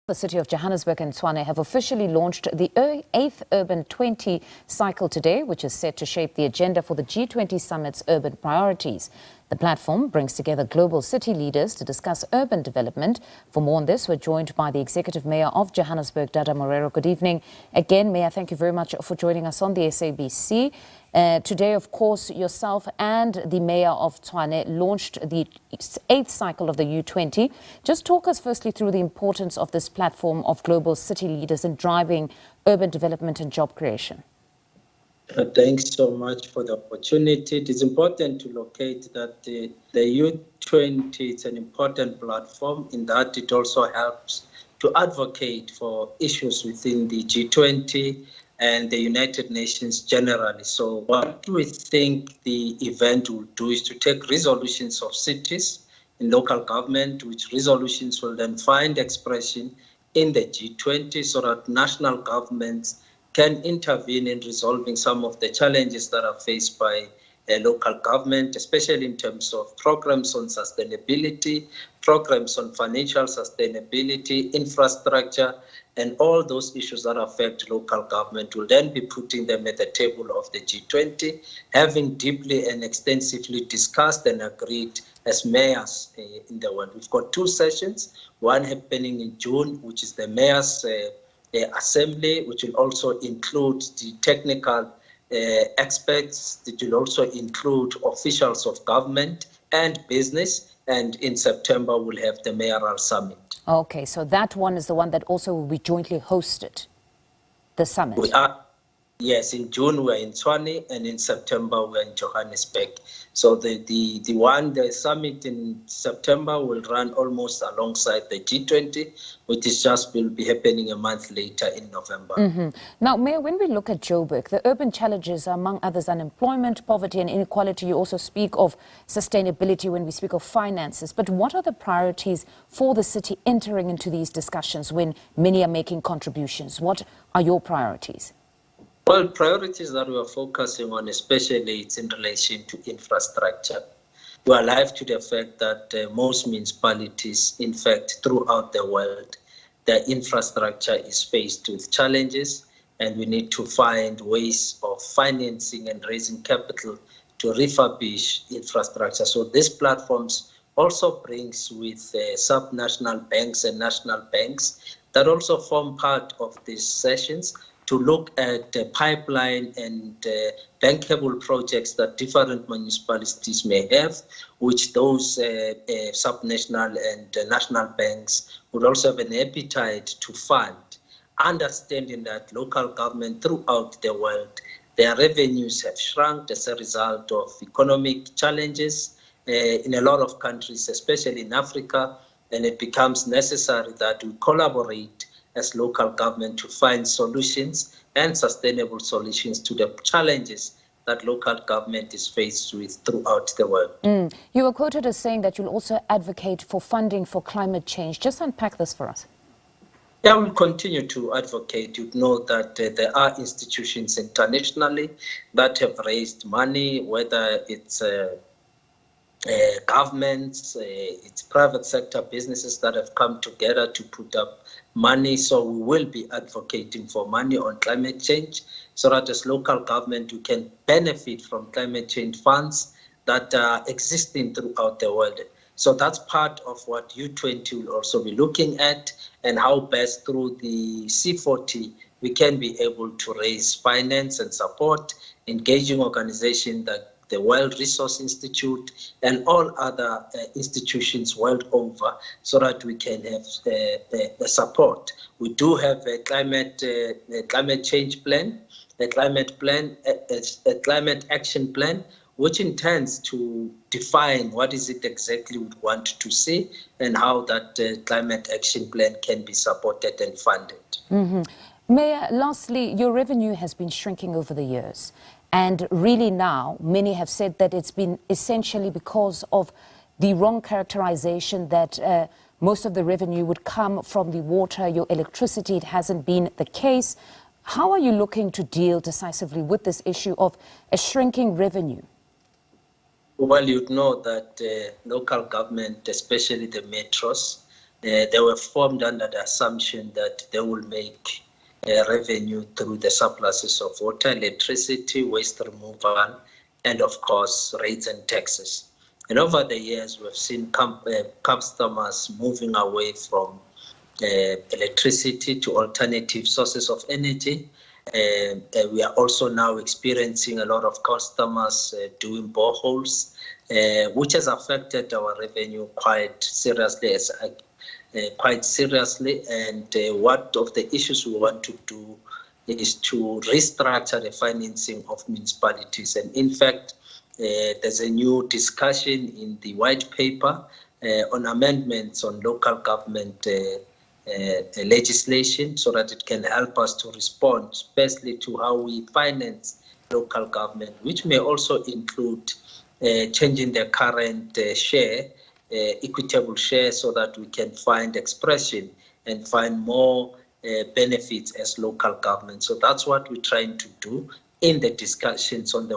The city of Johannesburg and Tshwane have officially launched the 8th Urban 20 cycle today, which is set to shape the agenda for the G20 Summit's urban priorities. The platform brings together global city leaders to discuss urban development. For more on this, we're joined by the Executive Mayor of Johannesburg, Dada Morero. Good evening. Again, Mayor, thank you very much for joining us on the SABC. Today, of course, yourself and the Mayor of Tshwane launched the 8th cycle of the U20. Just talk us firstly through the importance of this platform of global city leaders in driving urban development and job creation. Thanks so much for the opportunity. It is important to locate that the U20 is an important platform in that it also helps to advocate for issues within the G20 and the United Nations generally. So what we think the event will do is to take resolutions of cities in local government, which resolutions will then find expression in the G20 so that national governments can intervene in resolving some of the challenges that are faced by local government, especially in terms of programs on sustainability, programs on financial sustainability, infrastructure, and all those issues that affect local government will then be putting them at the table of the G20, having deeply and extensively discussed and agreed as mayors in the world. We've got two sessions, one happening in June, which is the mayors' assembly, which will also include the technical experts. It will also include officials of government and business. And in September, we'll have the mayoral summit. Okay, so that one is the one that also will be jointly hosted, the summit. Yes, in June we're in Tshwane, and in September we're in Johannesburg. So the summit in September will run almost alongside the G20, which is will be happening a month later in November. Now, Mayor, when we look at Joburg, the urban challenges are, among others, unemployment, poverty and inequality. You also speak of sustainability when we speak of finances. But what are the priorities for the city entering into these discussions when many are making contributions? What are your priorities? Well, priorities that we are focusing on, especially it's in relation to infrastructure. We are alive to the fact that most municipalities, in fact, throughout the world, their infrastructure is faced with challenges, and we need to find ways of financing and raising capital to refurbish infrastructure. So these platforms also brings with subnational banks and national banks that also form part of these sessions to look at the pipeline and bankable projects that different municipalities may have, which those subnational and national banks would also have an appetite to fund, understanding that local government throughout the world, their revenues have shrunk as a result of economic challenges in a lot of countries, especially in Africa, and it becomes necessary that we collaborate as local government to find solutions and sustainable solutions to the challenges that local government is faced with throughout the world. You were quoted as saying that you'll also advocate for funding for climate change. Just unpack this for us. Yeah, we'll continue to advocate. You know that there are institutions internationally that have raised money, whether it's governments, it's private sector businesses that have come together to put up money. So we will be advocating for money on climate change so that as local government we can benefit from climate change funds that are existing throughout the world. So that's part of what U20 will also be looking at, and how best through the C40 we can be able to raise finance and support, engaging organizations that the World Resource Institute and all other institutions world over, so that we can have the support. We do have a climate change plan, a climate action plan, which intends to define what is it exactly we want to see and how that climate action plan can be supported and funded. Mayor, lastly, your revenue has been shrinking over the years. And really now, many have said that it's been essentially because of the wrong characterization that most of the revenue would come from the water, your electricity. It hasn't been the case. How are you looking to deal decisively with this issue of a shrinking revenue? Well, you know that local government, especially the metros, They were formed under the assumption that they will make revenue through the surpluses of water, electricity, waste removal, and of course, rates and taxes. And over the years, we've seen customers moving away from electricity to alternative sources of energy. We are also now experiencing a lot of customers doing boreholes, which has affected our revenue quite seriously. And one of the issues we want to do is to restructure the financing of municipalities. And in fact, there's a new discussion in the white paper on amendments on local government legislation, so that it can help us to respond, firstly, to how we finance local government, which may also include changing the current share, equitable share, so that we can find expression and find more benefits as local government. So that's what we're trying to do in the discussions on the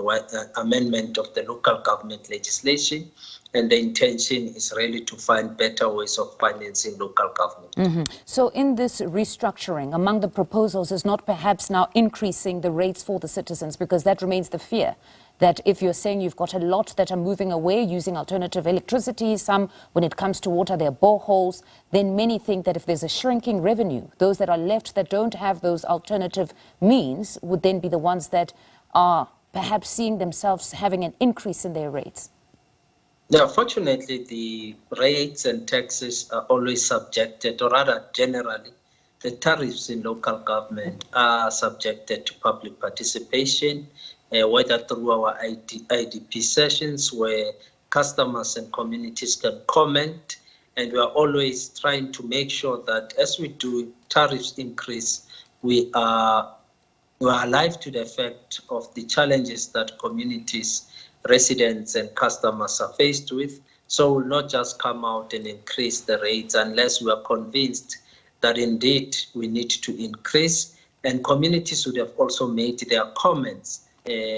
amendment of the local government legislation. And the intention is really to find better ways of financing local government. Mm-hmm. So in this restructuring, among the proposals is not perhaps now increasing the rates for the citizens, because that remains the fear, that if you're saying you've got a lot that are moving away using alternative electricity, some when it comes to water, they're boreholes, then many think that if there's a shrinking revenue, those that are left that don't have those alternative means would then be the ones that are perhaps seeing themselves having an increase in their rates. Now, fortunately, the rates and taxes are always subjected, or rather generally, the tariffs in local government are subjected to public participation, whether through our IDP sessions where customers and communities can comment. And we are always trying to make sure that as we do tariffs increase, we are alive to the effect of the challenges that communities, residents and customers are faced with. So we'll not just come out and increase the rates unless we are convinced that indeed we need to increase, and communities would have also made their comments.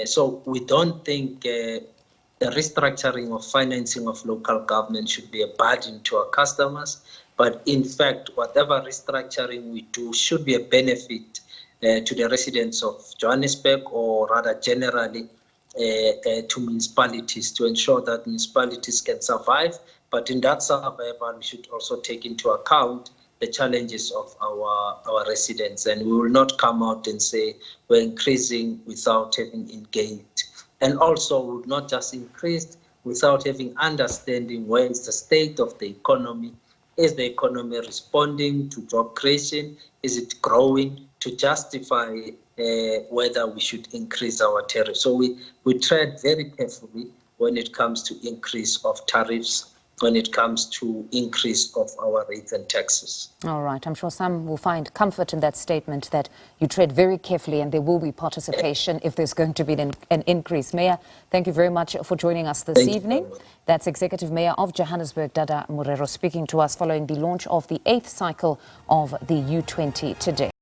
So we don't think the restructuring of financing of local government should be a burden to our customers, but in fact, whatever restructuring we do should be a benefit to the residents of Johannesburg, or rather generally to municipalities, to ensure that municipalities can survive. But in that survival, we should also take into account the challenges of our residents. And we will not come out and say we're increasing without having engaged. And also, we will not just increase without having understanding where is the state of the economy. Is the economy responding to job creation? Is it growing to justify whether we should increase our tariffs? So we tread very carefully when it comes to increase of tariffs, when it comes to increase of our rates and taxes. All right. I'm sure some will find comfort in that statement, that you tread very carefully and there will be participation if there's going to be an increase. Mayor, thank you very much for joining us this evening. That's Executive Mayor of Johannesburg, Dada Morero, speaking to us following the launch of the 8th cycle of the U20 today.